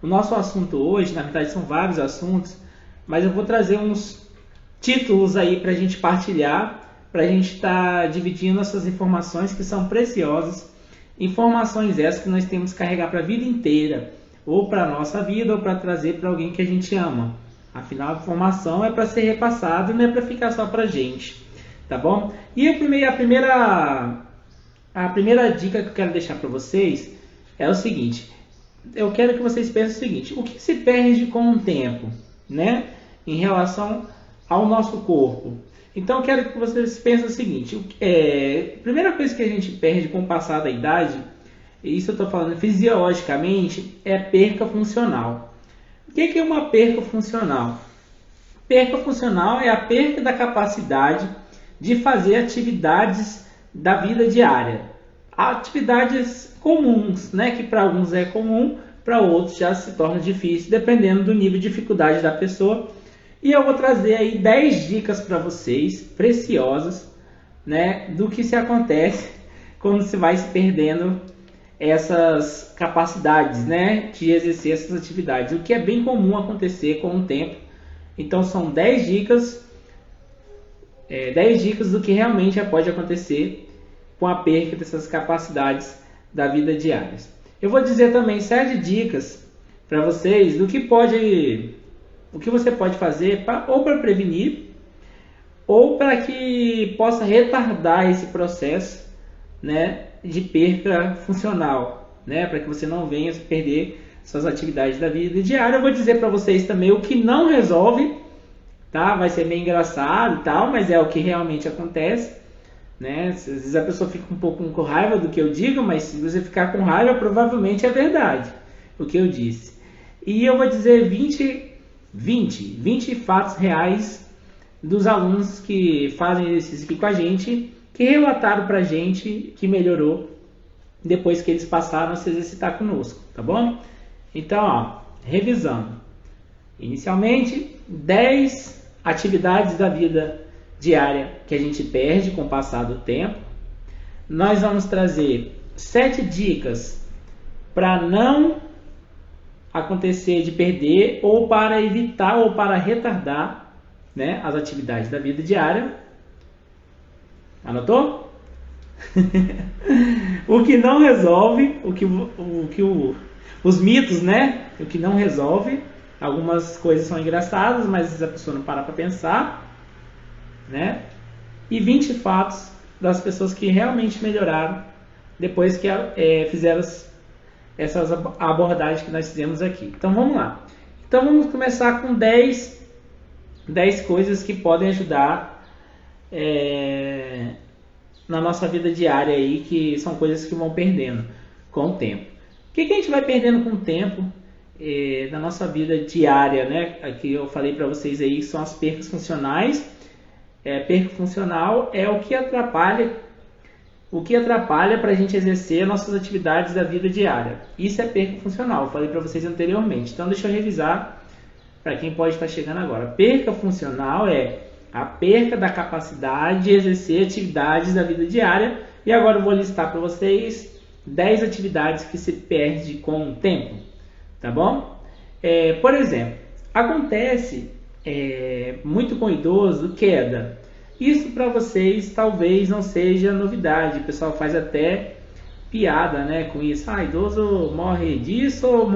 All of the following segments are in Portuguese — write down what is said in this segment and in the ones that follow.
O nosso assunto hoje, na verdade são vários assuntos, mas eu vou trazer uns títulos aí para a gente partilhar, para a gente estar dividindo essas informações que são preciosas, informações essas que nós temos que carregar para a vida inteira, ou para a nossa vida, ou para trazer para alguém que a gente ama. Afinal, a informação é para ser repassada, não é para ficar só para a gente, tá bom? E a primeira dica que eu quero deixar para vocês é o seguinte: eu quero que vocês pensem o seguinte: o que se perde com o tempo, né, em relação ao nosso corpo? Então eu quero que vocês pensem o seguinte: a primeira coisa que a gente perde com o passar da idade, e isso eu estou falando fisiologicamente, é perca funcional. O que é uma perca funcional? Perca funcional é a perda da capacidade de fazer atividades da vida diária. Atividades comuns, né, que para alguns é comum, para outros já se torna difícil, dependendo do nível de dificuldade da pessoa. E eu vou trazer aí 10 dicas para vocês, preciosas, né, do que se acontece quando se vai se perdendo essas capacidades, né, de exercer essas atividades, o que é bem comum acontecer com o tempo. Então são 10 dicas, 10 dicas do que realmente pode acontecer com a perda dessas capacidades da vida diária. Eu vou dizer também 7 dicas para vocês do que você pode fazer ou para prevenir ou para que possa retardar esse processo, né, de perca funcional, né, para que você não venha perder suas atividades da vida diária. Eu vou dizer para vocês também o que não resolve, tá? Vai ser meio engraçado e tal, mas é o que realmente acontece, né? Às vezes a pessoa fica um pouco com raiva do que eu digo, mas se você ficar com raiva, provavelmente é verdade o que eu disse. E eu vou dizer 20 fatos reais dos alunos que fazem exercício aqui com a gente, que relataram pra gente que melhorou depois que eles passaram a se exercitar conosco, tá bom? Então, ó, revisando. Inicialmente, 10 atividades da vida diária que a gente perde com o passar do tempo. Nós vamos trazer 7 dicas para não acontecer de perder, ou para evitar ou para retardar, né, as atividades da vida diária. Anotou? O que não resolve, os mitos, né? O que não resolve. Algumas coisas são engraçadas, mas a pessoa não para pensar, né? E 20 fatos das pessoas que realmente melhoraram depois que fizeram essas abordagens que nós fizemos aqui. Então vamos lá. Então vamos começar com 10 coisas que podem ajudar na nossa vida diária aí, que são coisas que vão perdendo com o tempo. O que a gente vai perdendo com o tempo na nossa vida diária, né? Aqui eu falei para vocês aí que são as percas funcionais. Perca funcional é o que atrapalha para a gente exercer nossas atividades da vida diária. Isso é perca funcional, eu falei para vocês anteriormente. Então deixa eu revisar para quem pode estar chegando agora. Perca funcional é a perca da capacidade de exercer atividades da vida diária. E agora eu vou listar para vocês 10 atividades que se perde com o tempo, tá bom? Por exemplo, acontece muito com idoso queda. Isso para vocês talvez não seja novidade, o pessoal faz até piada, né, com isso. Idoso morre disso ou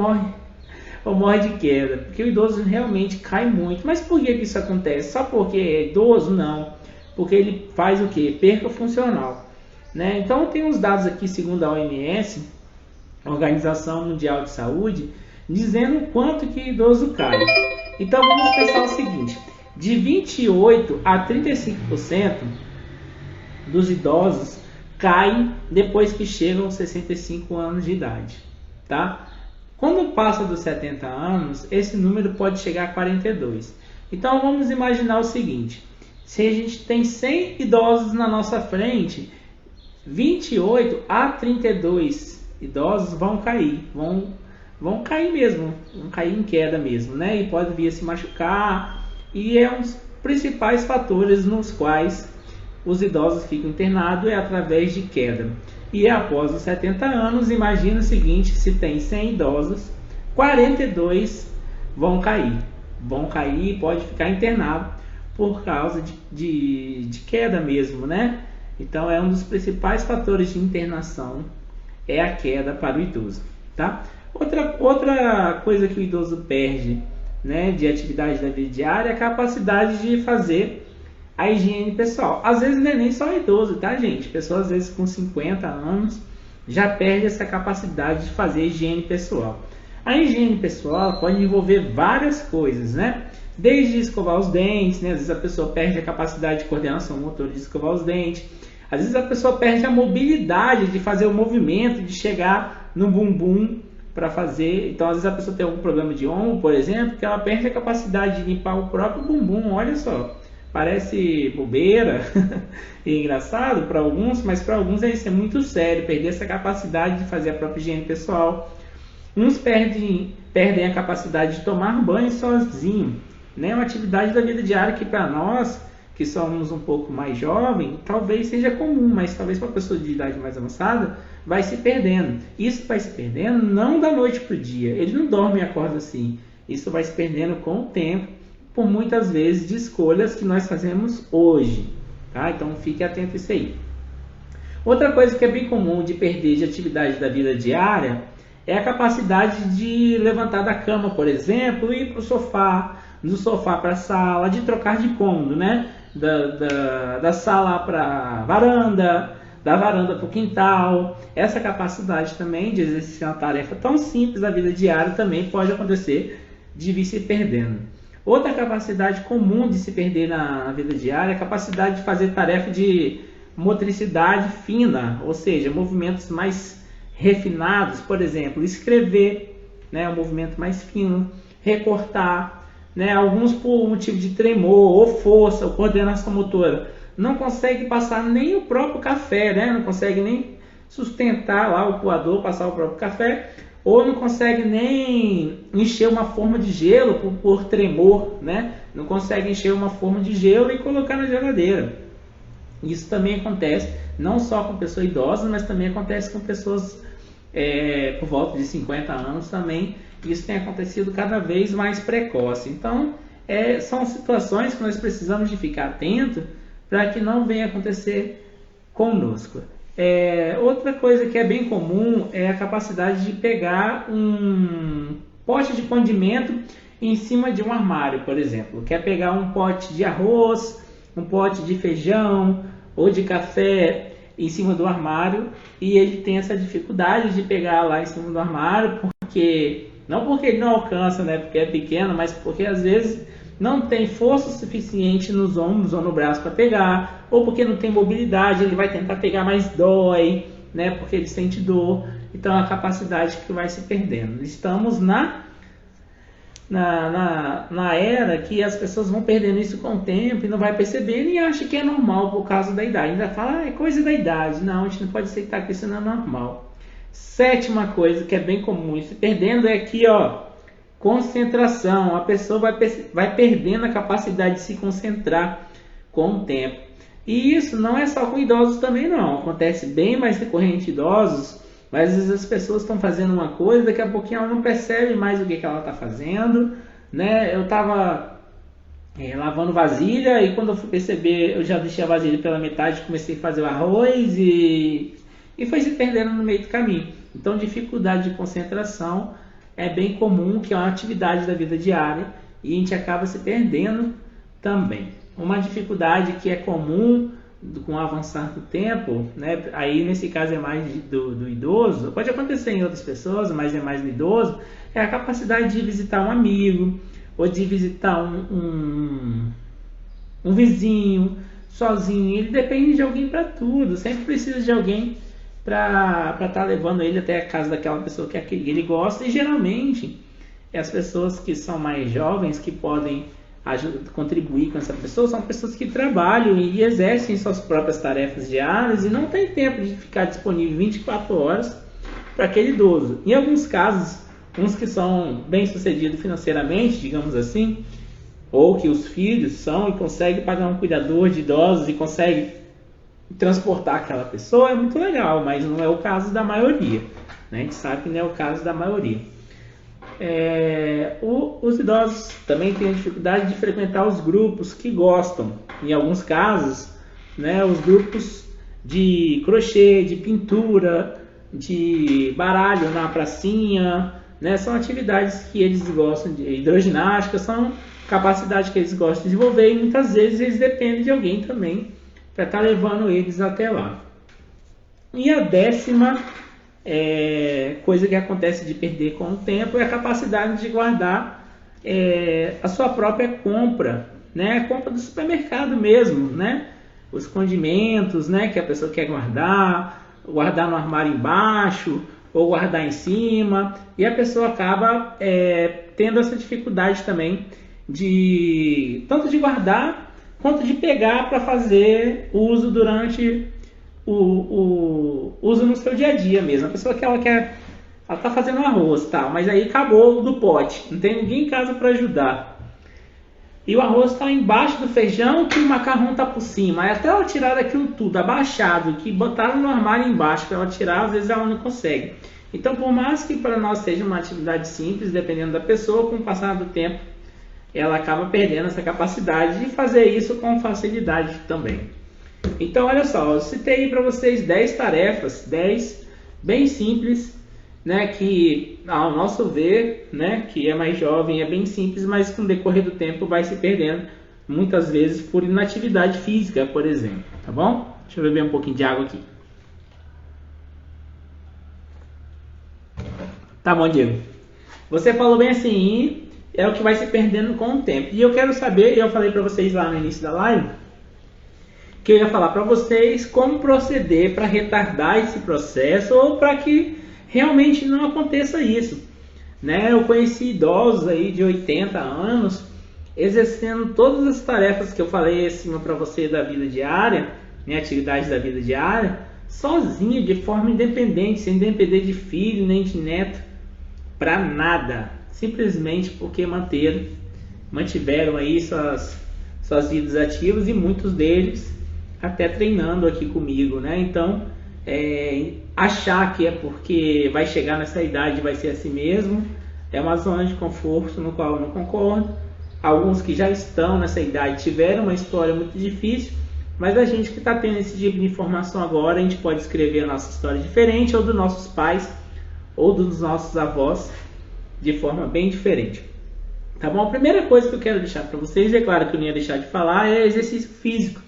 morre de queda, porque o idoso realmente cai muito. Mas por que isso acontece? Só porque é idoso? Não, porque ele faz o que? Perca funcional, né? Então tem uns dados aqui, segundo a OMS, Organização Mundial de Saúde, dizendo o quanto que idoso cai. Então vamos pensar o seguinte: de 28 a 35% dos idosos caem depois que chegam aos 65 anos de idade, tá? Quando passa dos 70 anos, esse número pode chegar a 42. Então vamos imaginar o seguinte: se a gente tem 100 idosos na nossa frente, 28 a 32 idosos vão cair, vão cair mesmo, vão cair em queda mesmo, né? E pode vir a se machucar, e é um dos principais fatores nos quais os idosos ficam internados, é através de queda. E após os 70 anos, imagina o seguinte: se tem 100 idosos, 42 vão cair. E pode ficar internado por causa de queda mesmo, né? Então é um dos principais fatores de internação, é a queda para o idoso, tá? Outra coisa que o idoso perde, né, de atividade da vida diária é a capacidade de fazer a higiene pessoal. Às vezes não é nem só idoso, tá, gente? Pessoas às vezes com 50 anos já perde essa capacidade de fazer a higiene pessoal. A higiene pessoal pode envolver várias coisas, né? Desde escovar os dentes, né? Às vezes a pessoa perde a capacidade de coordenação motor de escovar os dentes. Às vezes a pessoa perde a mobilidade de fazer o movimento, de chegar no bumbum para fazer. Então, às vezes a pessoa tem algum problema de ombro, por exemplo, que ela perde a capacidade de limpar o próprio bumbum. Olha só, parece bobeira e engraçado para alguns, mas para alguns isso é muito sério, perder essa capacidade de fazer a própria higiene pessoal. Uns perdem a capacidade de tomar banho sozinho, né? Uma atividade da vida diária que para nós, que somos um pouco mais jovens, talvez seja comum, mas talvez para pessoa de idade mais avançada, vai se perdendo. Isso vai se perdendo não da noite para o dia, ele não dorme e acorda assim. Isso vai se perdendo com o tempo, por muitas vezes de escolhas que nós fazemos hoje, tá? Então fique atento a isso aí. Outra coisa que é bem comum de perder de atividade da vida diária é a capacidade de levantar da cama, por exemplo, e ir para o sofá, do sofá para a sala, de trocar de cômodo, né? Da sala para a varanda, da varanda para o quintal. Essa capacidade também de exercer uma tarefa tão simples da vida diária também pode acontecer de vir se perdendo. Outra capacidade comum de se perder na vida diária é a capacidade de fazer tarefa de motricidade fina, ou seja, movimentos mais refinados, por exemplo, escrever, né, um movimento mais fino, recortar, né, alguns por motivo de tremor ou força ou coordenação motora não consegue passar nem o próprio café, né, não consegue nem sustentar lá o coador, passar o próprio café, ou não consegue nem encher uma forma de gelo por tremor, né, não consegue encher uma forma de gelo e colocar na geladeira. Isso também acontece não só com pessoas idosas, mas também acontece com pessoas por volta de 50 anos também. Isso tem acontecido cada vez mais precoce. Então, são situações que nós precisamos de ficar atento para que não venha acontecer conosco. Outra coisa que é bem comum é a capacidade de pegar um pote de condimento em cima de um armário, por exemplo. Quer pegar um pote de arroz, um pote de feijão ou de café em cima do armário, e ele tem essa dificuldade de pegar lá em cima do armário, não porque ele não alcança, né, porque é pequeno, mas porque às vezes não tem força suficiente nos ombros ou no braço para pegar, ou porque não tem mobilidade, ele vai tentar pegar, mas dói, né, porque ele sente dor. Então é a capacidade que vai se perdendo. Estamos na era que as pessoas vão perdendo isso com o tempo e não vai percebendo e acha que é normal por causa da idade. Ainda fala, é coisa da idade. Não, a gente não pode aceitar que isso não é normal. Sétima coisa que é bem comum se perdendo é aqui, ó, concentração. A pessoa vai perdendo a capacidade de se concentrar com o tempo. E isso não é só com idosos também não. Acontece bem mais recorrente em idosos. Mas às vezes as pessoas estão fazendo uma coisa, daqui a pouquinho ela não percebe mais o que ela está fazendo, né? Eu estava lavando vasilha e quando eu fui perceber, eu já deixei a vasilha pela metade, comecei a fazer o arroz e foi se perdendo no meio do caminho. Então, dificuldade de concentração é bem comum, que é uma atividade da vida diária e a gente acaba se perdendo também. Uma dificuldade que é comum com o avançar do tempo, né? Aí nesse caso é mais do idoso, pode acontecer em outras pessoas, mas é mais no idoso, é a capacidade de visitar um amigo, ou de visitar um vizinho, sozinho. Ele depende de alguém para tudo, sempre precisa de alguém para estar levando ele até a casa daquela pessoa que ele gosta, e geralmente as pessoas que são mais jovens, que podem contribuir com essa pessoa, são pessoas que trabalham e exercem suas próprias tarefas diárias e não tem tempo de ficar disponível 24 horas para aquele idoso. Em alguns casos, uns que são bem sucedidos financeiramente, digamos assim, ou que os filhos são e conseguem pagar um cuidador de idosos e conseguem transportar aquela pessoa, é muito legal, mas não é o caso da maioria, né? A gente sabe que não é o caso da maioria. Os idosos também têm dificuldade de frequentar os grupos que gostam. Em alguns casos, né, os grupos de crochê, de pintura, de baralho na pracinha, né, são atividades que eles gostam de hidroginástica, são capacidades que eles gostam de desenvolver e muitas vezes eles dependem de alguém também para estar levando eles até lá. E a 10ª coisa que acontece de perder com o tempo é a capacidade de guardar a sua própria compra, né? A compra do supermercado mesmo, né? Os condimentos, né? Que a pessoa quer guardar no armário embaixo ou guardar em cima, e a pessoa acaba tendo essa dificuldade também tanto de guardar quanto de pegar para fazer uso durante o uso no seu dia a dia mesmo. A pessoa que ela está fazendo arroz, tá, mas aí acabou do pote, não tem ninguém em casa para ajudar. E o arroz está embaixo do feijão que o macarrão está por cima. Aí até ela tirar daquilo tudo, abaixado, que botaram no armário embaixo para ela tirar, às vezes ela não consegue. Então, por mais que para nós seja uma atividade simples, dependendo da pessoa, com o passar do tempo, ela acaba perdendo essa capacidade de fazer isso com facilidade também. Então, olha só, eu citei aí para vocês 10 tarefas, 10 bem simples, né, que ao nosso ver, né, que é mais jovem, é bem simples, mas com o decorrer do tempo vai se perdendo, muitas vezes por inatividade física, por exemplo, tá bom? Deixa eu beber um pouquinho de água aqui. Tá bom, Diego. Você falou bem assim, é o que vai se perdendo com o tempo. E eu quero saber, eu falei para vocês lá no início da live, que eu ia falar para vocês como proceder para retardar esse processo ou para que realmente não aconteça isso, né? Eu conheci idosos aí de 80 anos exercendo todas as tarefas que eu falei acima para você da vida diária, né? Atividades da vida diária, sozinho, de forma independente, sem depender de filho nem de neto, para nada, simplesmente porque mantiveram aí suas vidas ativas e muitos deles até treinando aqui comigo, né? Então, achar que é porque vai chegar nessa idade e vai ser assim mesmo, é uma zona de conforto no qual eu não concordo. Alguns que já estão nessa idade tiveram uma história muito difícil, mas a gente que está tendo esse tipo de informação agora, a gente pode escrever a nossa história diferente, ou dos nossos pais, ou dos nossos avós, de forma bem diferente. Tá bom? A primeira coisa que eu quero deixar para vocês, é claro que eu não ia deixar de falar, é exercício físico,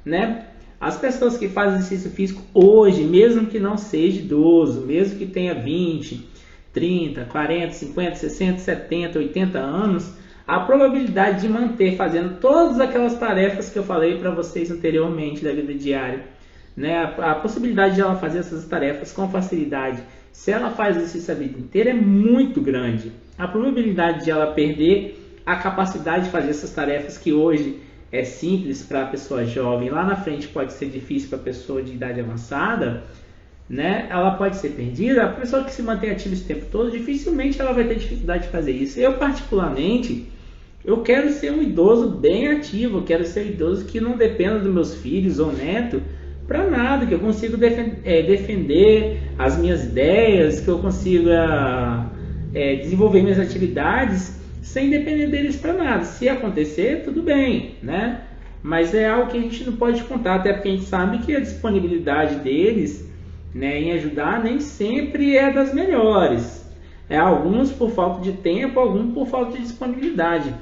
né? As pessoas que fazem exercício físico hoje, mesmo que não seja idoso, mesmo que tenha 20, 30, 40, 50, 60, 70, 80 anos, a probabilidade de manter fazendo todas aquelas tarefas que eu falei para vocês anteriormente da vida diária, né? A possibilidade de ela fazer essas tarefas com facilidade, se ela faz exercício a vida inteira, é muito grande. A probabilidade de ela perder a capacidade de fazer essas tarefas que hoje é simples para a pessoa jovem, lá na frente pode ser difícil para a pessoa de idade avançada, né? Ela pode ser perdida. A pessoa que se mantém ativa esse tempo todo, dificilmente ela vai ter dificuldade de fazer isso. Eu, particularmente, eu quero ser um idoso bem ativo, eu quero ser um idoso que não dependa dos meus filhos ou netos para nada, que eu consiga defender as minhas ideias, que eu consiga desenvolver minhas atividades sem depender deles para nada. Se acontecer, tudo bem, né? Mas é algo que a gente não pode contar, até porque a gente sabe que a disponibilidade deles, né, em ajudar nem sempre é das melhores. Alguns por falta de tempo, alguns por falta de disponibilidade.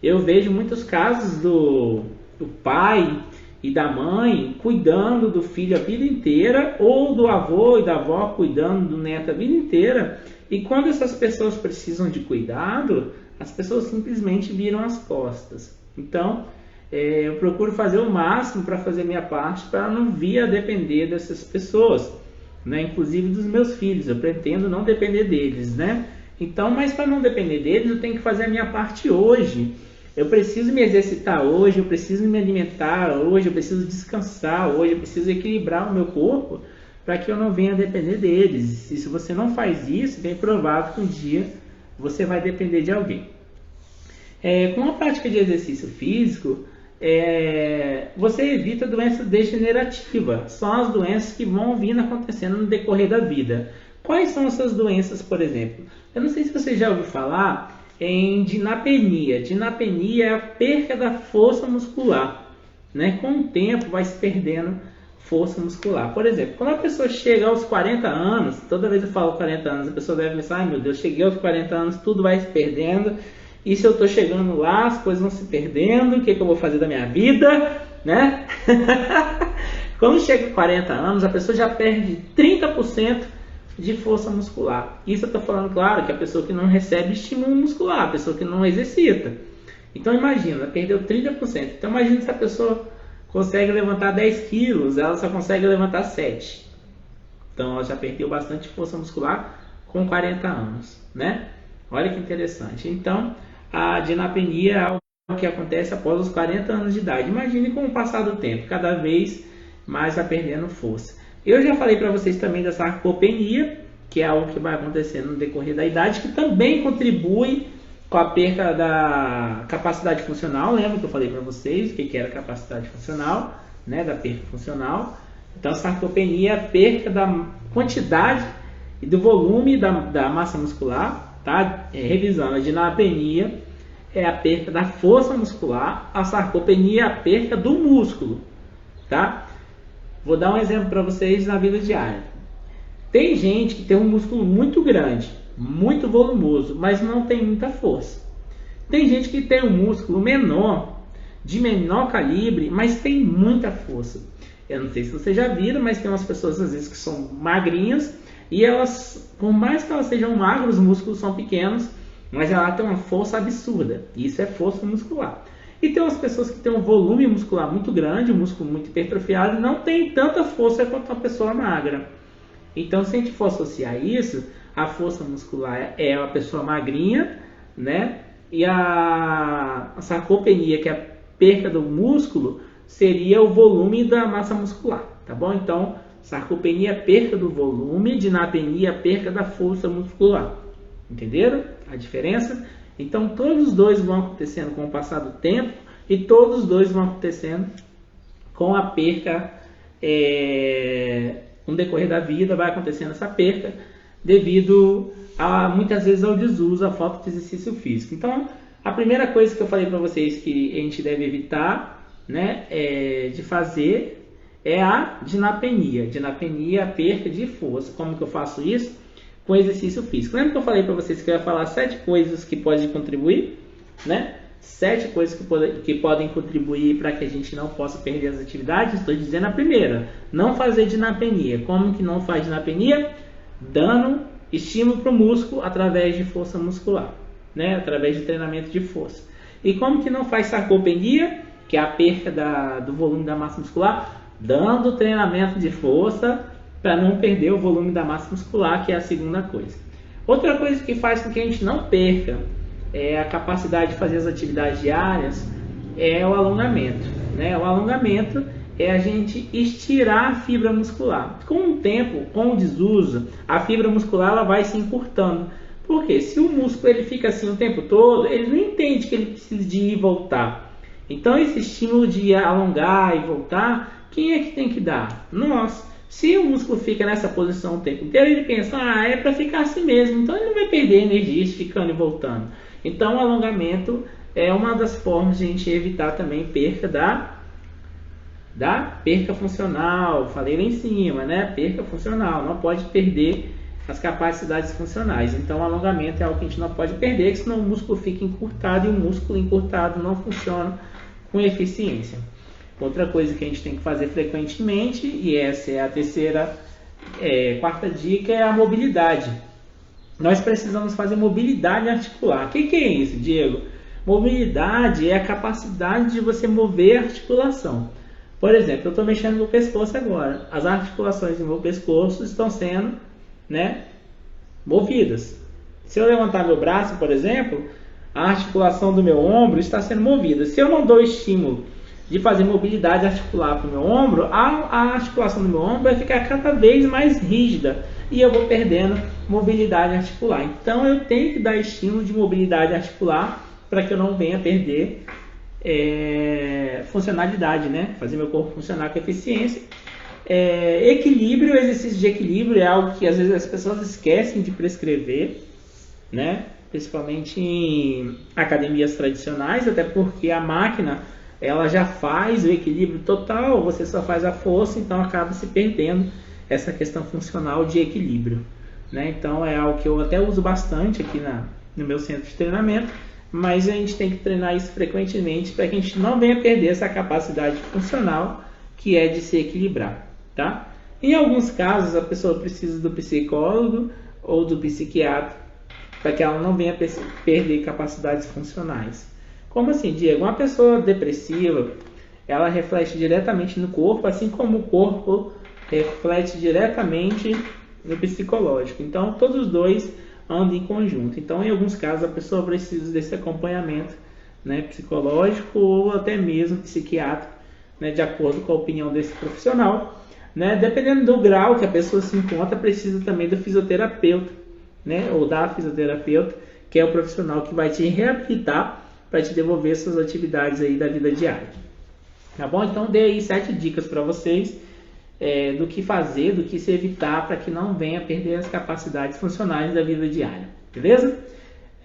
Eu vejo muitos casos do pai e da mãe cuidando do filho a vida inteira, ou do avô e da avó cuidando do neto a vida inteira, e quando essas pessoas precisam de cuidado, as pessoas simplesmente viram as costas. Então, eu procuro fazer o máximo para fazer minha parte, para não vir a depender dessas pessoas, né? Inclusive dos meus filhos, eu pretendo não depender deles, né? Então, mas para não depender deles, eu tenho que fazer a minha parte hoje. Eu preciso me exercitar hoje, eu preciso me alimentar hoje, eu preciso descansar hoje, eu preciso equilibrar o meu corpo para que eu não venha depender deles. E se você não faz isso, é provável que um dia você vai depender de alguém. Com a prática de exercício físico, você evita doenças degenerativas. São as doenças que vão vindo acontecendo no decorrer da vida. Quais são essas doenças, por exemplo? Eu não sei se você já ouviu falar em dinapenia. Dinapenia é a perda da força muscular, né? Com o tempo vai se perdendo força muscular. Por exemplo, quando a pessoa chega aos 40 anos, toda vez que eu falo 40 anos, a pessoa deve pensar, ai meu Deus, cheguei aos 40 anos, tudo vai se perdendo, e se eu estou chegando lá, as coisas vão se perdendo, o que eu vou fazer da minha vida, né? Quando chega aos 40 anos, a pessoa já perde 30% de força muscular. Isso eu estou falando, claro, que a pessoa que não recebe estímulo muscular, a pessoa que não exercita. Então imagina, perdeu 30%. Então imagina se a pessoa consegue levantar 10 quilos, ela só consegue levantar 7. Então ela já perdeu bastante força muscular com 40 anos, né? Olha que interessante. Então a dinapenia é algo que acontece após os 40 anos de idade. Imagine com o passar do tempo, cada vez mais vai perdendo força. Eu já falei para vocês também da sarcopenia, que é algo que vai acontecendo no decorrer da idade, que também contribui com a perda da capacidade funcional. Lembra que eu falei para vocês o que era capacidade funcional, né? Da perda funcional. Então, sarcopenia é a perda da quantidade e do volume da massa muscular, tá? Revisando, a dinapenia é a perda da força muscular, a sarcopenia é a perda do músculo, tá? Vou dar um exemplo para vocês na vida diária. Tem gente que tem um músculo muito grande, muito volumoso, mas não tem muita força. Tem gente que tem um músculo menor, de menor calibre, mas tem muita força. Eu não sei se vocês já viram, mas tem umas pessoas às vezes que são magrinhas e elas, por mais que elas sejam magras, os músculos são pequenos, mas ela tem uma força absurda. Isso é força muscular. E tem umas pessoas que têm um volume muscular muito grande, um músculo muito hipertrofiado, e não tem tanta força quanto uma pessoa magra. Então, se a gente for associar isso, a força muscular é a pessoa magrinha, né? E a sarcopenia, que é a perda do músculo, seria o volume da massa muscular, tá bom? Então, sarcopenia é perda do volume, dinapenia é perda da força muscular. Entenderam a diferença? Então, todos os dois vão acontecendo com o passar do tempo e todos os dois vão acontecendo com a perca, no decorrer da vida vai acontecendo essa perca devido muitas vezes ao desuso, à falta de exercício físico. Então, a primeira coisa que eu falei para vocês que a gente deve evitar, né, de fazer é a dinapenia. Dinapenia é a perca de força. Como que eu faço isso? Com exercício físico. Lembra que eu falei para vocês que eu ia falar 7 coisas que podem contribuir, né? 7 coisas que podem contribuir para que a gente não possa perder as atividades. Estou dizendo a primeira, não fazer dinapenia. Como que não faz dinapenia? Dando estímulo para o músculo através de força muscular, né? Através de treinamento de força. E como que não faz sarcopenia, que é a perda do volume da massa muscular? Dando treinamento de força para não perder o volume da massa muscular, que é a segunda coisa. Outra coisa que faz com que a gente não perca a capacidade de fazer as atividades diárias é o alongamento, né? O alongamento é a gente estirar a fibra muscular. Com o tempo, com o desuso, a fibra muscular ela vai se encurtando. Porque se o músculo ele fica assim o tempo todo, ele não entende que ele precisa de ir e voltar. Então esse estímulo de alongar e voltar, quem é que tem que dar? Nós. Se o músculo fica nessa posição o tempo inteiro, ele pensa, é para ficar assim mesmo, então ele não vai perder energia ficando e voltando. Então o alongamento é uma das formas de a gente evitar também perca da perca funcional. Falei lá em cima, né? Perca funcional, não pode perder as capacidades funcionais. Então o alongamento é algo que a gente não pode perder, senão o músculo fica encurtado e o músculo encurtado não funciona com eficiência. Outra coisa que a gente tem que fazer frequentemente, e essa é a quarta dica, é a mobilidade. Nós precisamos fazer mobilidade articular. O que é isso, Diego? Mobilidade é a capacidade de você mover a articulação. Por exemplo, eu estou mexendo no meu pescoço agora. As articulações do meu pescoço estão sendo, né, movidas. Se eu levantar meu braço, por exemplo, a articulação do meu ombro está sendo movida. Se eu não dou estímulo de fazer mobilidade articular para o meu ombro, a articulação do meu ombro vai ficar cada vez mais rígida e eu vou perdendo mobilidade articular. Então eu tenho que dar estímulo de mobilidade articular para que eu não venha perder funcionalidade, né? Fazer meu corpo funcionar com eficiência. Equilíbrio, exercício de equilíbrio é algo que às vezes as pessoas esquecem de prescrever, né? Principalmente em academias tradicionais, até porque a máquina ela já faz o equilíbrio total, você só faz a força, então acaba se perdendo essa questão funcional de equilíbrio, né? Então é algo que eu até uso bastante aqui no meu centro de treinamento, mas a gente tem que treinar isso frequentemente para que a gente não venha perder essa capacidade funcional que é de se equilibrar, tá? Em alguns casos a pessoa precisa do psicólogo ou do psiquiatra para que ela não venha perder capacidades funcionais. Como assim, Diego? Uma pessoa depressiva, ela reflete diretamente no corpo, assim como o corpo reflete diretamente no psicológico. Então, todos os dois andam em conjunto. Então, em alguns casos, a pessoa precisa desse acompanhamento, né, psicológico ou até mesmo psiquiátrico, né, de acordo com a opinião desse profissional. Né? Dependendo do grau que a pessoa se encontra, precisa também do fisioterapeuta, né, ou da fisioterapeuta, que é o profissional que vai te reabilitar para te devolver suas atividades aí da vida diária. Tá bom? Então dei aí 7 dicas para vocês do que fazer, do que se evitar para que não venha perder as capacidades funcionais da vida diária. Beleza?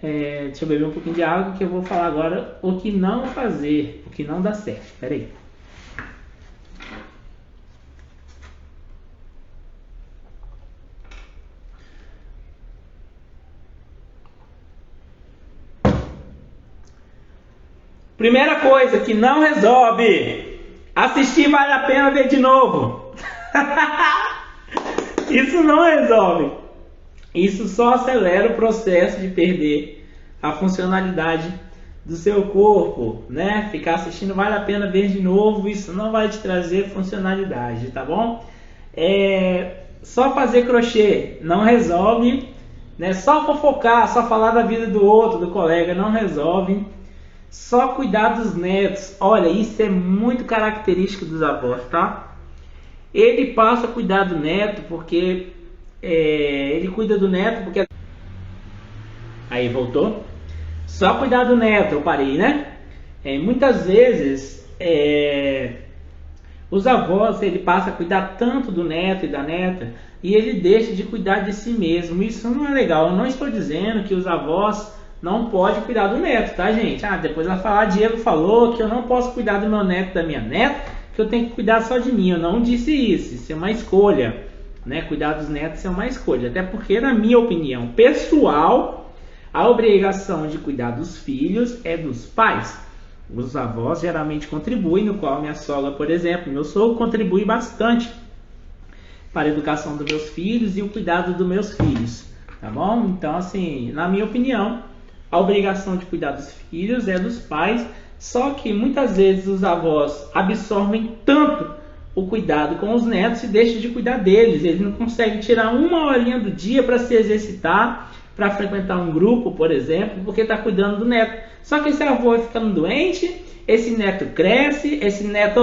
Deixa eu beber um pouquinho de água que eu vou falar agora o que não fazer, o que não dá certo. Espera aí. Primeira coisa que não resolve, assistir vale a pena ver de novo. Isso não resolve. Isso só acelera o processo de perder a funcionalidade do seu corpo, né? Ficar assistindo vale a pena ver de novo, isso não vai te trazer funcionalidade, tá bom? Só fazer crochê não resolve, né? Só fofocar, só falar da vida do outro, do colega, não resolve. Só cuidar dos netos. Olha, isso é muito característico dos avós, tá? Ele passa a cuidar do neto porque... ele cuida do neto porque... Aí, voltou? Só cuidar do neto, eu parei, né? Muitas vezes... os avós, ele passa a cuidar tanto do neto e da neta e ele deixa de cuidar de si mesmo. Isso não é legal. Eu não estou dizendo que os avós não pode cuidar do neto, tá, gente? Depois vai falar, Diego falou que eu não posso cuidar do meu neto, da minha neta, que eu tenho que cuidar só de mim. Eu não disse isso, isso é uma escolha, né? Cuidar dos netos é uma escolha, até porque, na minha opinião pessoal, a obrigação de cuidar dos filhos é dos pais. Os avós geralmente contribuem, no qual minha sogra, por exemplo, meu sogro contribui bastante para a educação dos meus filhos e o cuidado dos meus filhos, tá bom? Então, assim, na minha opinião, a obrigação de cuidar dos filhos é dos pais, só que muitas vezes os avós absorvem tanto o cuidado com os netos e deixam de cuidar deles. Eles não conseguem tirar uma horinha do dia para se exercitar, para frequentar um grupo, por exemplo, porque está cuidando do neto. Só que esse avô vai ficando doente, esse neto cresce, esse neto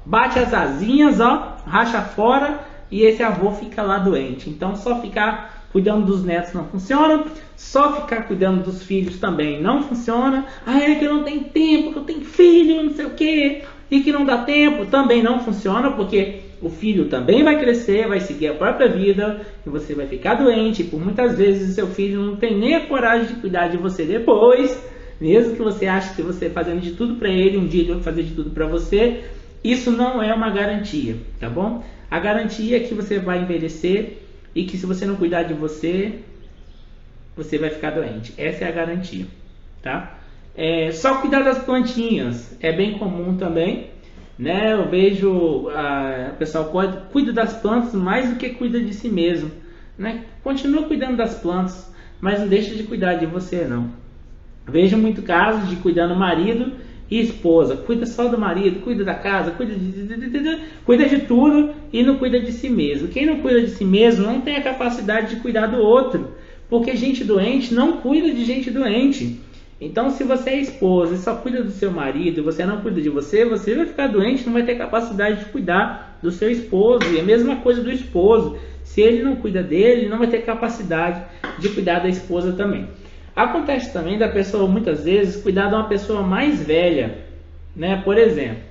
bate as asinhas, racha fora e esse avô fica lá doente. Então só ficar cuidando dos netos não funciona, só ficar cuidando dos filhos também não funciona. É que eu não tenho tempo, que eu tenho filho, não sei o que, e que não dá tempo, também não funciona, porque o filho também vai crescer, vai seguir a própria vida, e você vai ficar doente, e por muitas vezes o seu filho não tem nem a coragem de cuidar de você depois, mesmo que você ache que você fazendo de tudo para ele, um dia ele vai fazer de tudo para você. Isso não é uma garantia, tá bom? A garantia é que você vai envelhecer e que se você não cuidar de você, você vai ficar doente. Essa é a garantia, tá? Só cuidar das plantinhas é bem comum também, né? Eu vejo o pessoal cuida das plantas mais do que cuida de si mesmo, né? Continua cuidando das plantas, mas não deixa de cuidar de você, não. Vejo muito casos de cuidar do marido e esposa, cuida só do marido, cuida da casa, cuida de tudo e não cuida de si mesmo. Quem não cuida de si mesmo não tem a capacidade de cuidar do outro, porque gente doente não cuida de gente doente. Então, se você é esposa e só cuida do seu marido, você não cuida de você, você vai ficar doente, não vai ter capacidade de cuidar do seu esposo. E a mesma coisa do esposo, se ele não cuida dele, não vai ter capacidade de cuidar da esposa também. Acontece também da pessoa muitas vezes cuidar de uma pessoa mais velha, né? Por exemplo,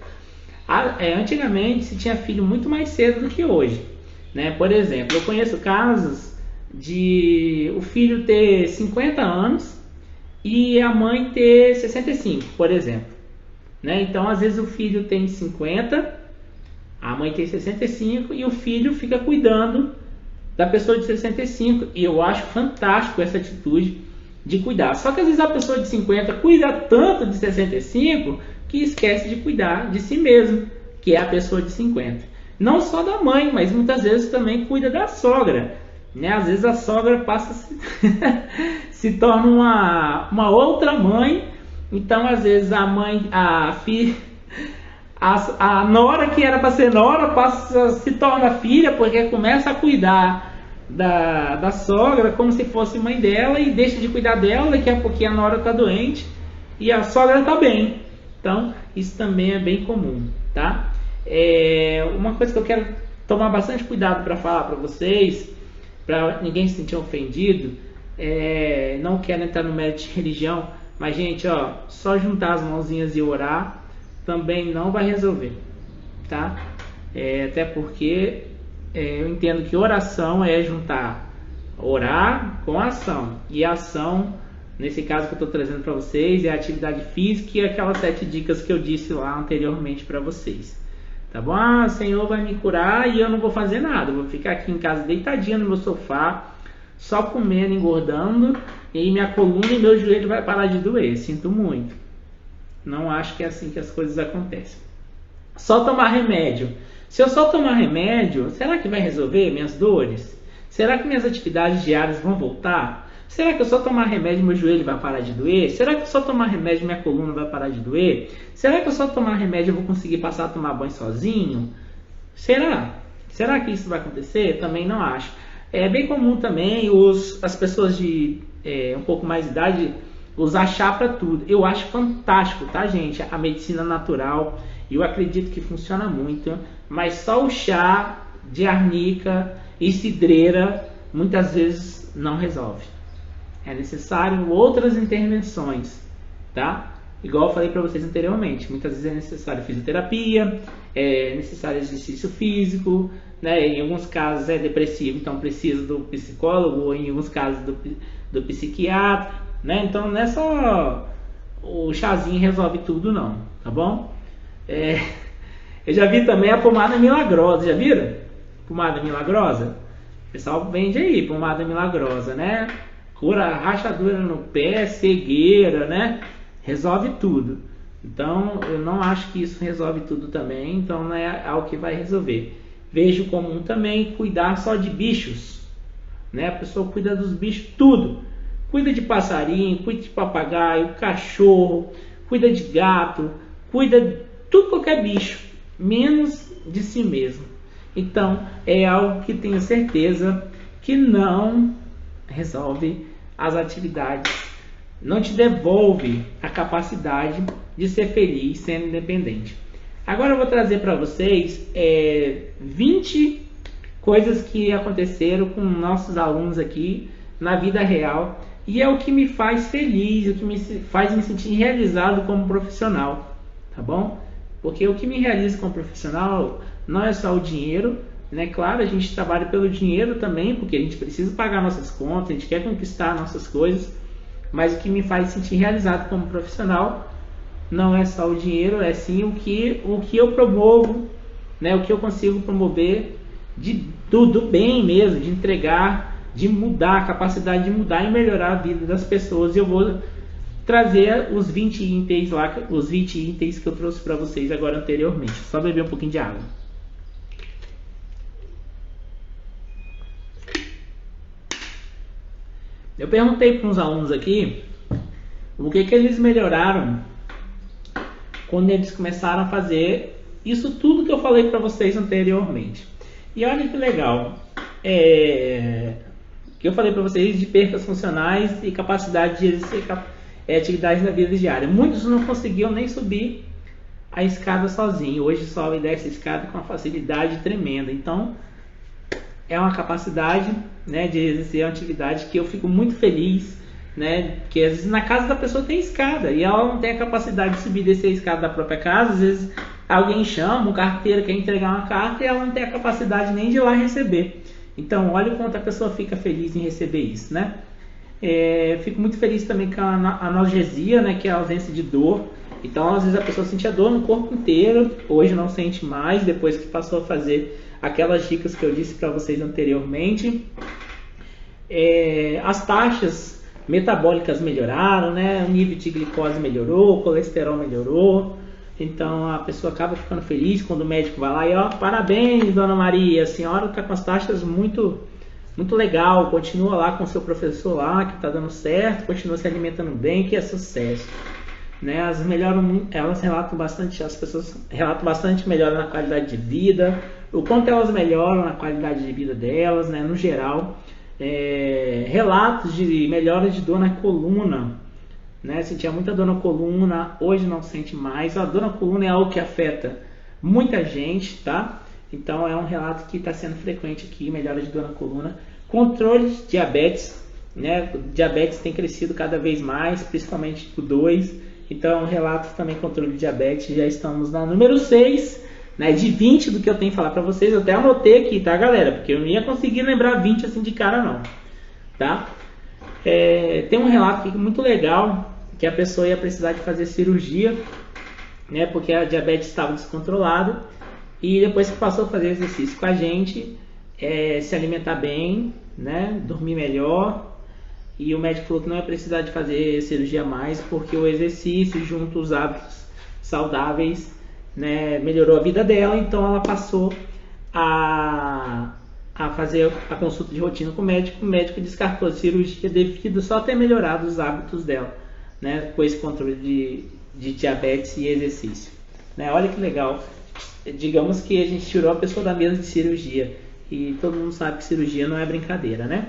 Antigamente se tinha filho muito mais cedo do que hoje, né? Por exemplo, eu conheço casos de o filho ter 50 anos e a mãe ter 65, por exemplo, né? Então, às vezes o filho tem 50, a mãe tem 65 e o filho fica cuidando da pessoa de 65. E eu acho fantástico essa atitude de cuidar. Só que às vezes a pessoa de 50 cuida tanto de 65 que esquece de cuidar de si mesmo, que é a pessoa de 50. Não só da mãe, mas muitas vezes também cuida da sogra, né? Às vezes a sogra passa se torna uma outra mãe. Então às vezes a mãe, a filha, a nora que era para ser nora se torna filha, porque começa a cuidar da sogra como se fosse mãe dela e deixa de cuidar dela. Daqui a pouquinho a nora está doente e a sogra está bem. Então isso também é bem comum, tá? Uma coisa que eu quero tomar bastante cuidado para falar para vocês, para ninguém se sentir ofendido, não quero entrar no mérito de religião, mas gente, só juntar as mãozinhas e orar também não vai resolver, tá? Até porque eu entendo que oração é juntar orar com ação, e ação, nesse caso que eu estou trazendo para vocês, é a atividade física e aquelas 7 dicas que eu disse lá anteriormente para vocês, tá bom? O Senhor vai me curar e eu não vou fazer nada, eu vou ficar aqui em casa deitadinha no meu sofá, só comendo, engordando, e aí minha coluna e meu joelho vai parar de doer. Sinto muito. Não acho que é assim que as coisas acontecem. Só tomar remédio. Se eu só tomar remédio, será que vai resolver minhas dores? Será que minhas atividades diárias vão voltar? Será que eu só tomar remédio meu joelho vai parar de doer? Será que eu só tomar remédio minha coluna vai parar de doer? Será que eu só tomar remédio eu vou conseguir passar a tomar banho sozinho? Será? Será que isso vai acontecer? Também não acho. É bem comum também as pessoas de um pouco mais de idade usar chá para tudo. Eu acho fantástico, tá, gente? A medicina natural, eu acredito que funciona muito, mas só o chá de arnica e cidreira muitas vezes não resolve. É necessário outras intervenções, tá? Igual eu falei para vocês anteriormente, muitas vezes é necessário fisioterapia, é necessário exercício físico, né? Em alguns casos é depressivo, então precisa do psicólogo, ou em alguns casos do psiquiatra, né? Então não é só o chazinho resolve tudo não, tá bom? Eu já vi também a pomada milagrosa, já viram? Pomada milagrosa? O pessoal vende aí, pomada milagrosa, né? Cura rachadura no pé, cegueira, né? Resolve tudo. Então eu não acho que isso resolve tudo também, então não é algo que vai resolver. Vejo comum também cuidar só de bichos, né? A pessoa cuida dos bichos tudo. Cuida de passarinho, cuida de papagaio, cachorro, cuida de gato, cuida de tudo qualquer bicho, menos de si mesmo. Então é algo que tenho certeza que não resolve as atividades, não te devolve a capacidade de ser feliz sendo independente. Agora eu vou trazer para vocês 20 coisas que aconteceram com nossos alunos aqui na vida real, e é o que me faz feliz, o que me faz me sentir realizado como profissional, tá bom? Porque o que me realiza como profissional não é só o dinheiro, né? Claro, a gente trabalha pelo dinheiro também, porque a gente precisa pagar nossas contas, a gente quer conquistar nossas coisas, mas o que me faz sentir realizado como profissional não é só o dinheiro, é sim o que eu promovo, né? O que eu consigo promover do bem mesmo, de entregar, de mudar, a capacidade de mudar e melhorar a vida das pessoas. E eu vou trazer os 20 itens lá, os 20 itens que eu trouxe para vocês agora anteriormente. Só beber um pouquinho de água. Eu perguntei para uns alunos aqui o que eles melhoraram quando eles começaram a fazer isso tudo que eu falei para vocês anteriormente. E olha que legal, que eu falei para vocês de percas funcionais e capacidade de exercer atividades na vida diária. Muitos não conseguiam nem subir a escada sozinho. Hoje sobe e desce a escada com uma facilidade tremenda. Então é uma capacidade, né, de exercer uma atividade que eu fico muito feliz, né, porque às vezes na casa da pessoa tem escada e ela não tem a capacidade de subir e descer a escada da própria casa. Às vezes alguém chama, um carteiro quer entregar uma carta e ela não tem a capacidade nem de ir lá receber. Então, olha o quanto a pessoa fica feliz em receber isso, né? Fico muito feliz também com a analgesia, né, que é a ausência de dor. Então, às vezes a pessoa sentia dor no corpo inteiro, hoje não sente mais, depois que passou a fazer aquelas dicas que eu disse para vocês anteriormente. As taxas metabólicas melhoraram, né? O nível de glicose melhorou, o colesterol melhorou. Então a pessoa acaba ficando feliz quando o médico vai lá e ó, parabéns, dona Maria, a senhora está com as taxas muito legal, continua lá com o seu professor lá, que está dando certo, continua se alimentando bem, que é sucesso. Né? Elas relatam bastante, as pessoas relatam bastante melhora na qualidade de vida, o quanto elas melhoram na qualidade de vida delas, né? No geral. Relatos de melhora de dor na coluna, né? Sentia muita dor na coluna, hoje não sente mais. A dor na coluna é algo que afeta muita gente, tá? Então é um relato que está sendo frequente aqui, melhora de dor na coluna. Controle de diabetes, né? Diabetes tem crescido cada vez mais, principalmente tipo 2. Então relato também controle de diabetes, já estamos na número 6, né, de 20 do que eu tenho que falar para vocês. Eu até anotei aqui, tá, galera? Porque eu não ia conseguir lembrar 20 assim de cara, não. Tá? Tem um relato aqui muito legal, que a pessoa ia precisar de fazer cirurgia, né, porque a diabetes estava descontrolada. E depois que passou a fazer exercício com a gente, se alimentar bem, né, dormir melhor. E o médico falou que não ia precisar de fazer cirurgia mais, porque o exercício junto aos hábitos saudáveis, né, melhorou a vida dela. Então ela passou a fazer a consulta de rotina com o médico descartou a cirurgia devido só ter melhorado os hábitos dela, né, com esse controle de diabetes e exercício. Né, olha que legal, digamos que a gente tirou a pessoa da mesa de cirurgia, e todo mundo sabe que cirurgia não é brincadeira, né?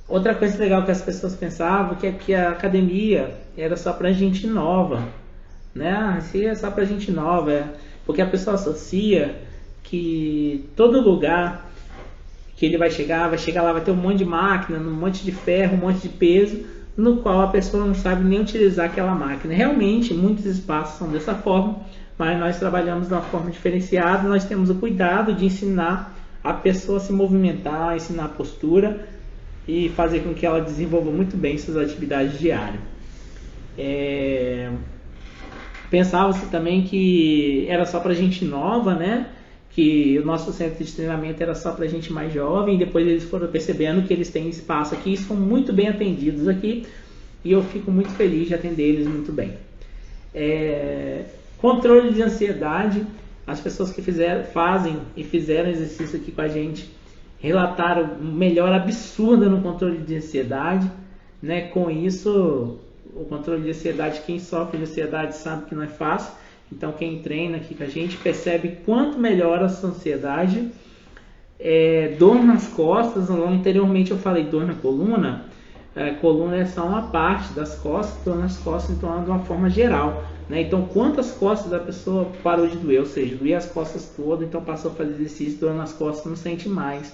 Outra coisa legal que as pessoas pensavam que a academia era só para gente nova, né? Se é só para gente nova, porque a pessoa associa que todo lugar que ele vai chegar lá, vai ter um monte de máquina, um monte de ferro, um monte de peso, no qual a pessoa não sabe nem utilizar aquela máquina. Realmente, muitos espaços são dessa forma, mas nós trabalhamos de uma forma diferenciada. Nós temos o cuidado de ensinar a pessoa a se movimentar, ensinar a postura e fazer com que ela desenvolva muito bem suas atividades diárias. Pensava-se também que era só para gente nova, né? Que o nosso centro de treinamento era só para gente mais jovem. Depois eles foram percebendo que eles têm espaço aqui e são muito bem atendidos aqui, e eu fico muito feliz de atender eles muito bem. Controle de ansiedade. As pessoas que fazem e fizeram exercício aqui com a gente relataram melhora absurda no controle de ansiedade, né? Com isso, o controle de ansiedade, quem sofre de ansiedade sabe que não é fácil. Então quem treina aqui com a gente percebe quanto melhora a sua ansiedade. Dor nas costas, anteriormente eu falei dor na coluna. Coluna é só uma parte das costas, dor nas costas então é de uma forma geral, né? Então quantas costas da pessoa parou de doer, ou seja, doía as costas todas, então passou a fazer exercício, dor nas costas, não sente mais.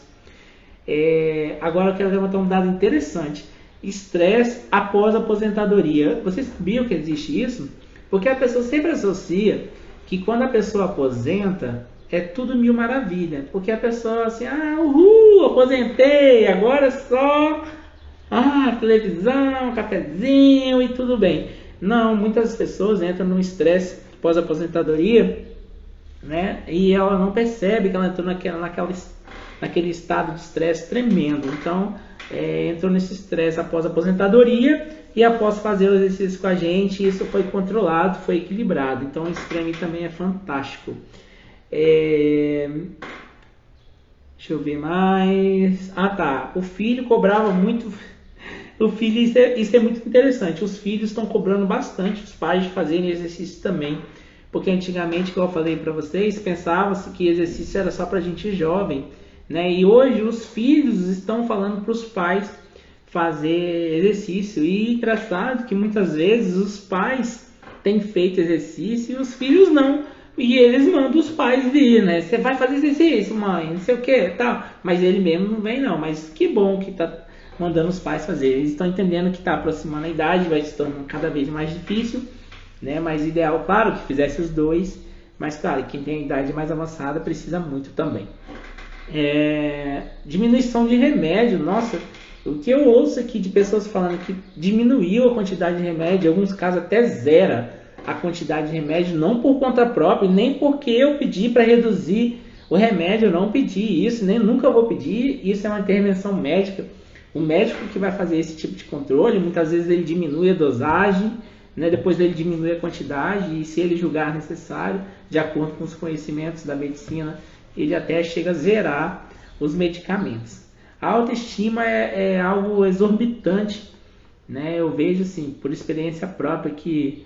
Agora eu quero levantar um dado interessante: estresse após a aposentadoria. Vocês sabiam que existe isso? Porque a pessoa sempre associa que quando a pessoa aposenta é tudo mil maravilha, porque a pessoa assim, uhul, aposentei, agora é só televisão, cafezinho e tudo bem. Não, muitas pessoas entram num estresse pós-aposentadoria, né? E ela não percebe que ela entrou naquele estado de estresse tremendo. Então, entrou nesse estresse após a aposentadoria e após fazer o exercício com a gente, isso foi controlado, foi equilibrado. Então, isso para mim também é fantástico. Deixa eu ver mais. O filho cobrava muito. O filho, isso é muito interessante. Os filhos estão cobrando bastante os pais de fazerem exercício também. Porque antigamente, como eu falei para vocês, pensava-se que exercício era só para gente jovem, né? E hoje os filhos estão falando para os pais fazer exercício. E engraçado que muitas vezes os pais têm feito exercício e os filhos não. E eles mandam os pais ir, né? Você vai fazer exercício, mãe, não sei o que, tal. Mas ele mesmo não vem, não. Mas que bom que tá mandando os pais fazer. Eles estão entendendo que está aproximando a idade, vai se tornando cada vez mais difícil. né? Mas ideal, claro, que fizesse os dois, mas claro, quem tem a idade mais avançada precisa muito também. Diminuição de remédio, nossa, o que eu ouço aqui de pessoas falando que diminuiu a quantidade de remédio, em alguns casos até zera a quantidade de remédio, não por conta própria, nem porque eu pedi para reduzir o remédio, eu não pedi isso, nem nunca vou pedir, isso é uma intervenção médica. O médico que vai fazer esse tipo de controle, muitas vezes ele diminui a dosagem, né, depois ele diminui a quantidade, e se ele julgar necessário, de acordo com os conhecimentos da medicina, ele até chega a zerar os medicamentos. A autoestima é algo exorbitante, né? Eu vejo assim, por experiência própria, que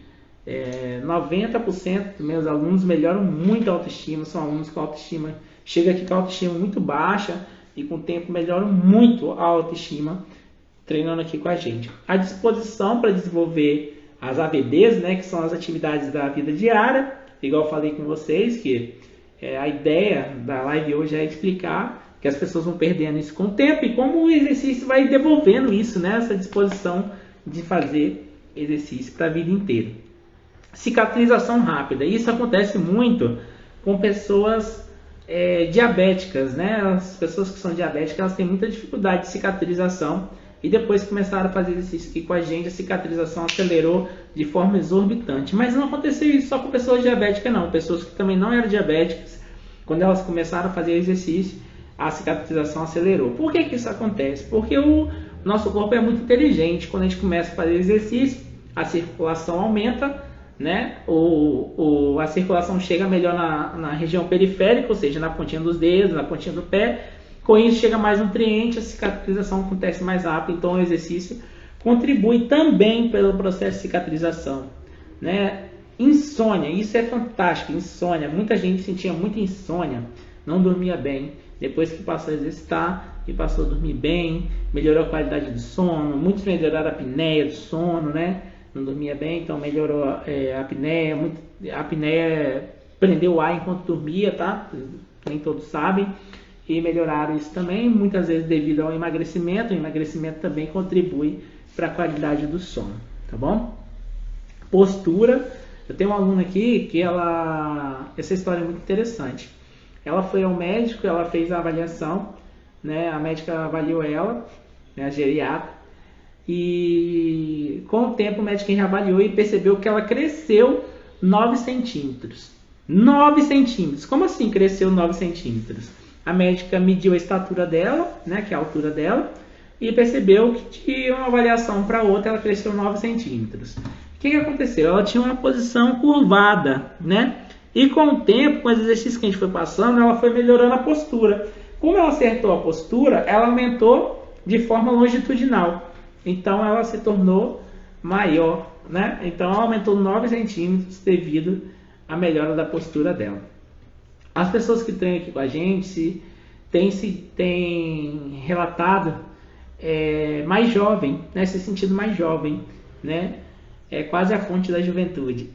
90% dos meus alunos melhoram muito a autoestima, são alunos com autoestima, chega aqui com a autoestima muito baixa e com o tempo melhoram muito a autoestima treinando aqui com a gente. A disposição para desenvolver as AVDs, né, que são as atividades da vida diária, igual eu falei com vocês, que a ideia da live hoje é explicar que as pessoas vão perdendo isso com o tempo e como o exercício vai devolvendo isso, né, essa disposição de fazer exercício para a vida inteira. Cicatrização rápida. Isso acontece muito com pessoas diabéticas, né? As pessoas que são diabéticas, elas têm muita dificuldade de cicatrização e depois que começaram a fazer exercício aqui com a gente, a cicatrização acelerou de forma exorbitante. Mas não aconteceu isso só com pessoas diabéticas, não. Pessoas que também não eram diabéticas, quando elas começaram a fazer exercício, a cicatrização acelerou. Por que isso acontece? Porque o nosso corpo é muito inteligente. Quando a gente começa a fazer exercício, a circulação aumenta, né? A circulação chega melhor na região periférica, ou seja, na pontinha dos dedos, na pontinha do pé. Com isso chega mais nutriente, a cicatrização acontece mais rápido, então o exercício contribui também pelo processo de cicatrização, né? Insônia, isso é fantástico, insônia, muita gente sentia muita insônia, não dormia bem, depois que passou a exercitar e passou a dormir bem, melhorou a qualidade do sono, muitos melhoraram a apneia do sono, né? Não dormia bem, então melhorou a apneia, a apneia prendeu o ar enquanto dormia, tá? Nem todos sabem. E melhoraram isso também, muitas vezes devido ao emagrecimento. O emagrecimento também contribui para a qualidade do sono, tá bom? Postura. Eu tenho uma aluna aqui que essa história é muito interessante. Ela foi ao médico, ela fez a avaliação, né? A médica avaliou ela, né? A geriatra, e com o tempo o médico reavaliou e percebeu que ela cresceu 9 centímetros. 9 centímetros! Como assim cresceu 9 centímetros? A médica mediu a estatura dela, né, que é a altura dela, e percebeu que de uma avaliação para outra ela cresceu 9 centímetros. O que aconteceu? Ela tinha uma posição curvada, né? E com o tempo, com os exercícios que a gente foi passando, ela foi melhorando a postura. Como ela acertou a postura, ela aumentou de forma longitudinal. Então ela se tornou maior, né? Então ela aumentou 9 centímetros devido à melhora da postura dela. As pessoas que treinam aqui com a gente têm relatado mais jovem, né? Se sentido mais jovem, né? É quase a fonte da juventude.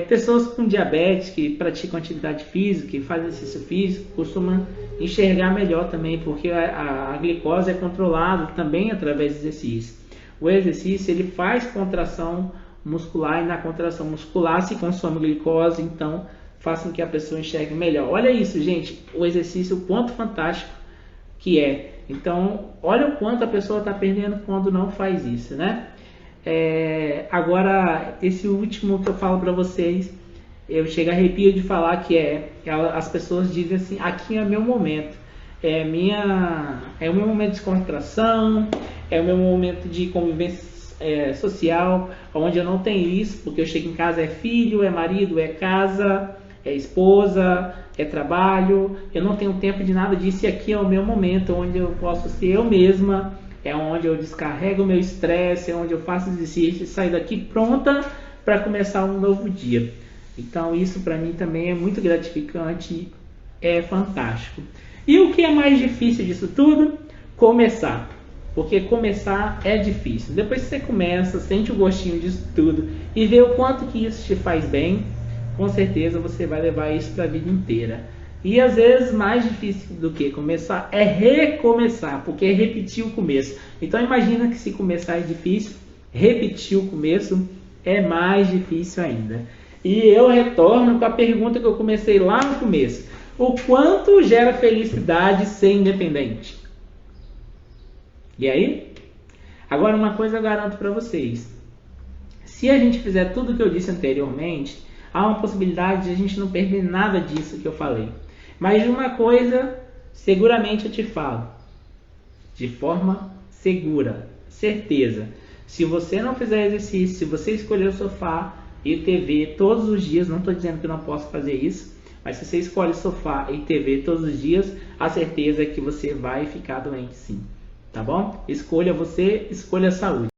Pessoas com diabetes que praticam atividade física, que fazem exercício físico, costumam enxergar melhor também, porque a glicose é controlada também através do exercício. O exercício ele faz contração muscular e na contração muscular se consome glicose, então faz com que a pessoa enxergue melhor. Olha isso, gente, o exercício, o ponto fantástico que é. Então, olha o quanto a pessoa está perdendo quando não faz isso, né? Agora, esse último que eu falo para vocês, eu chego a arrepio de falar que as pessoas dizem assim, aqui é meu momento, é o meu momento de descontração, é o meu momento de convivência social, onde eu não tenho isso, porque eu chego em casa, é filho, é marido, é casa, é esposa, é trabalho, eu não tenho tempo de nada disso, e aqui é o meu momento, onde eu posso ser eu mesma, é onde eu descarrego o meu estresse, é onde eu faço exercício e saio daqui pronta para começar um novo dia. Então isso para mim também é muito gratificante, é fantástico. E o que é mais difícil disso tudo? Começar. Porque começar é difícil. Depois que você começa, sente o gostinho disso tudo e vê o quanto que isso te faz bem, com certeza você vai levar isso para a vida inteira. E às vezes mais difícil do que começar é recomeçar, porque é repetir o começo. Então imagina que se começar é difícil, repetir o começo é mais difícil ainda. E eu retorno com a pergunta que eu comecei lá no começo. O quanto gera felicidade ser independente? E aí? Agora uma coisa eu garanto para vocês. Se a gente fizer tudo o que eu disse anteriormente, há uma possibilidade de a gente não perder nada disso que eu falei. Mas de uma coisa, seguramente eu te falo. De forma segura, certeza. Se você não fizer exercício, se você escolher o sofá e TV todos os dias, não estou dizendo que não posso fazer isso, mas se você escolhe sofá e TV todos os dias, a certeza é que você vai ficar doente sim. Tá bom? Escolha você, escolha a saúde.